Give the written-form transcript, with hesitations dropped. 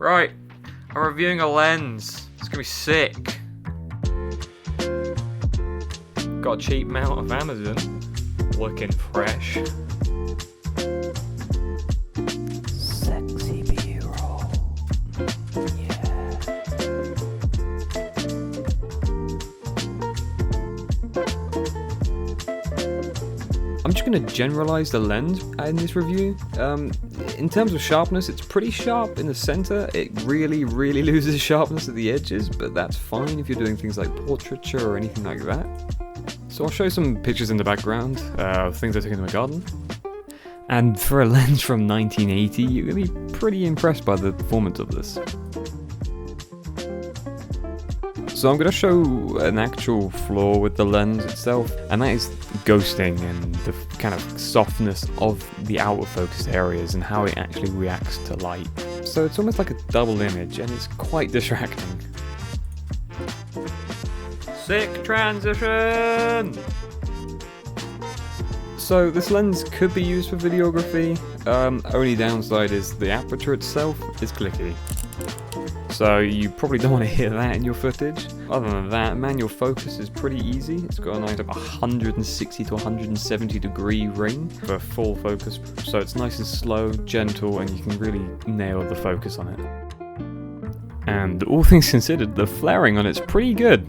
Right, I'm reviewing a lens. It's gonna be sick. Got a cheap mount of Amazon. Looking fresh. Sexy B-roll. Yeah. I'm just going to generalize the lens in this review. In terms of sharpness, it's pretty sharp in the center. It really loses sharpness at the edges, but that's fine if you're doing things like portraiture or anything like that. So I'll show some pictures in the background, things I took in my garden. And for a lens from 1980, you're going to be pretty impressed by the performance of this. So I'm going to show an actual flaw with the lens itself, and that is ghosting and the kind of softness of the outer focused areas and how it actually reacts to light. So it's almost like a double image, and it's quite distracting. Sick transition! So this lens could be used for videography. Only downside is the aperture itself is clicky. So you probably don't want to hear that in your footage. Other than that, manual focus is pretty easy. It's got a nice 160 to 170 degree ring for full focus. So it's nice and slow, gentle, and you can really nail the focus on it. And all things considered, the flaring on it's pretty good.